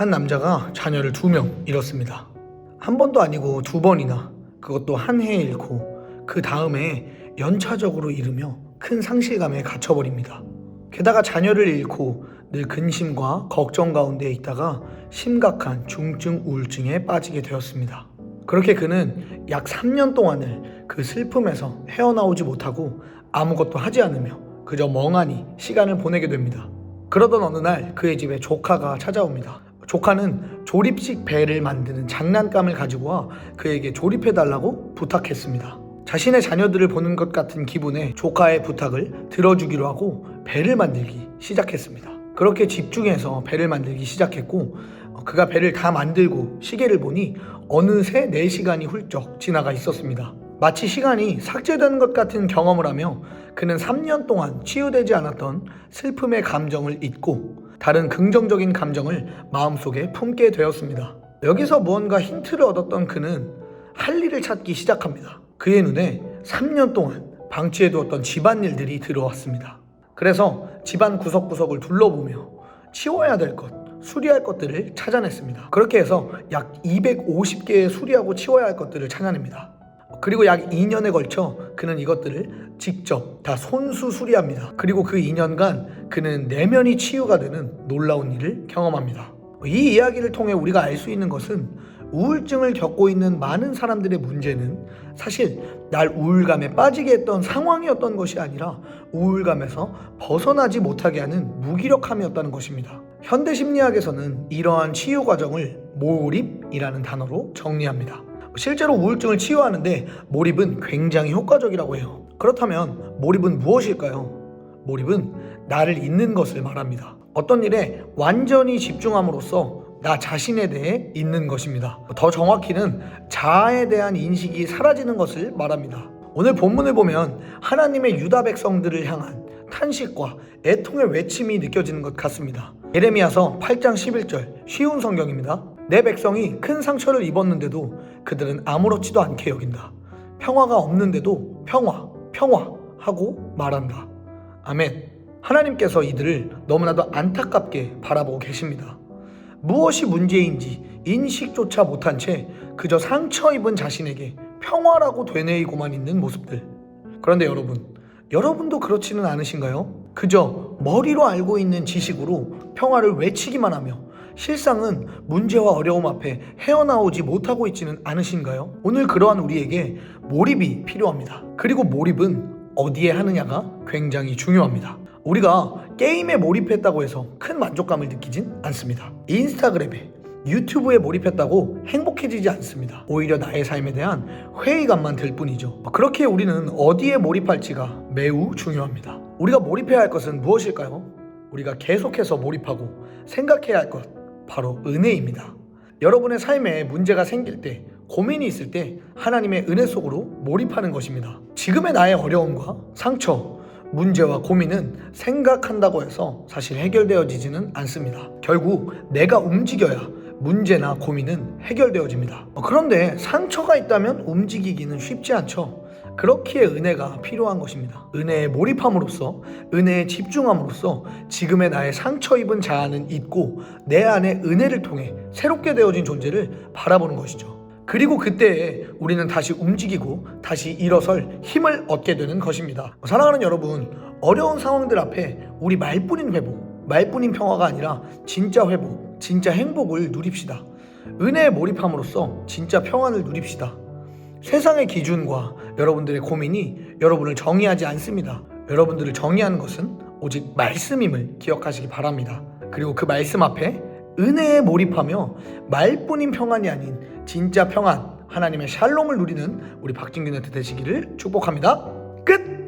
한 남자가 자녀를 2명 잃었습니다. 한 번도 아니고 2번이나, 그것도 한 해에 잃고 그 다음에 연차적으로 잃으며 큰 상실감에 갇혀버립니다. 게다가 자녀를 잃고 늘 근심과 걱정 가운데 있다가 심각한 중증 우울증에 빠지게 되었습니다. 그렇게 그는 약 3년 동안을 그 슬픔에서 헤어나오지 못하고 아무것도 하지 않으며 그저 멍하니 시간을 보내게 됩니다. 그러던 어느 날 그의 집에 조카가 찾아옵니다. 조카는 조립식 배를 만드는 장난감을 가지고 와 그에게 조립해달라고 부탁했습니다. 자신의 자녀들을 보는 것 같은 기분에 조카의 부탁을 들어주기로 하고 배를 만들기 시작했습니다. 그렇게 집중해서 배를 만들기 시작했고, 그가 배를 다 만들고 시계를 보니 어느새 4시간이 훌쩍 지나가 있었습니다. 마치 시간이 삭제되는 것 같은 경험을 하며 그는 3년 동안 치유되지 않았던 슬픔의 감정을 잊고 다른 긍정적인 감정을 마음속에 품게 되었습니다. 여기서 무언가 힌트를 얻었던 그는 할 일을 찾기 시작합니다. 그의 눈에 3년 동안 방치해두었던 집안일들이 들어왔습니다. 그래서 집안 구석구석을 둘러보며 치워야 될 것, 수리할 것들을 찾아냈습니다. 그렇게 해서 약 250개의 수리하고 치워야 할 것들을 찾아냅니다. 그리고 약 2년에 걸쳐 그는 이것들을 직접 다 손수 수리합니다. 그리고 그 2년간 그는 내면이 치유가 되는 놀라운 일을 경험합니다. 이 이야기를 통해 우리가 알 수 있는 것은 우울증을 겪고 있는 많은 사람들의 문제는 사실 날 우울감에 빠지게 했던 상황이었던 것이 아니라 우울감에서 벗어나지 못하게 하는 무기력함이었다는 것입니다. 현대심리학에서는 이러한 치유 과정을 몰입이라는 단어로 정리합니다. 실제로 우울증을 치유하는데 몰입은 굉장히 효과적이라고 해요. 그렇다면 몰입은 무엇일까요? 몰입은 나를 잊는 것을 말합니다. 어떤 일에 완전히 집중함으로써 나 자신에 대해 잊는 것입니다. 더 정확히는 자아에 대한 인식이 사라지는 것을 말합니다. 오늘 본문을 보면 하나님의 유다 백성들을 향한 탄식과 애통의 외침이 느껴지는 것 같습니다. 예레미야서 8장 11절, 쉬운 성경입니다. 내 백성이 큰 상처를 입었는데도 그들은 아무렇지도 않게 여긴다. 평화가 없는데도 평화, 평화 하고 말한다. 아멘. 하나님께서 이들을 너무나도 안타깝게 바라보고 계십니다. 무엇이 문제인지 인식조차 못한 채 그저 상처 입은 자신에게 평화라고 되뇌이고만 있는 모습들. 그런데 여러분도 그렇지는 않으신가요? 그저 머리로 알고 있는 지식으로 평화를 외치기만 하며 실상은 문제와 어려움 앞에 헤어나오지 못하고 있지는 않으신가요? 오늘 그러한 우리에게 몰입이 필요합니다. 그리고 몰입은 어디에 하느냐가 굉장히 중요합니다. 우리가 게임에 몰입했다고 해서 큰 만족감을 느끼진 않습니다. 인스타그램에, 유튜브에 몰입했다고 행복해지지 않습니다. 오히려 나의 삶에 대한 회의감만 들 뿐이죠. 그렇게 우리는 어디에 몰입할지가 매우 중요합니다. 우리가 몰입해야 할 것은 무엇일까요? 우리가 계속해서 몰입하고 생각해야 할 것, 바로 은혜입니다. 여러분의 삶에 문제가 생길 때, 고민이 있을 때 하나님의 은혜 속으로 몰입하는 것입니다. 지금의 나의 어려움과 상처, 문제와 고민은 생각한다고 해서 사실 해결되어지지는 않습니다. 결국 내가 움직여야 문제나 고민은 해결되어집니다. 그런데 상처가 있다면 움직이기는 쉽지 않죠. 그렇기에 은혜가 필요한 것입니다. 은혜에 몰입함으로써, 은혜에 집중함으로써 지금의 나의 상처 입은 자아는 잊고 내 안에 은혜를 통해 새롭게 되어진 존재를 바라보는 것이죠. 그리고 그때에 우리는 다시 움직이고 다시 일어설 힘을 얻게 되는 것입니다. 사랑하는 여러분, 어려운 상황들 앞에 우리 말뿐인 회복, 말뿐인 평화가 아니라 진짜 회복, 진짜 행복을 누립시다. 은혜에 몰입함으로써 진짜 평안을 누립시다. 세상의 기준과 여러분들의 고민이 여러분을 정의하지 않습니다. 여러분들을 정의하는 것은 오직 말씀임을 기억하시기 바랍니다. 그리고 그 말씀 앞에 은혜에 몰입하며 말뿐인 평안이 아닌 진짜 평안, 하나님의 샬롬을 누리는 우리 박진균한테 되시기를 축복합니다. 끝!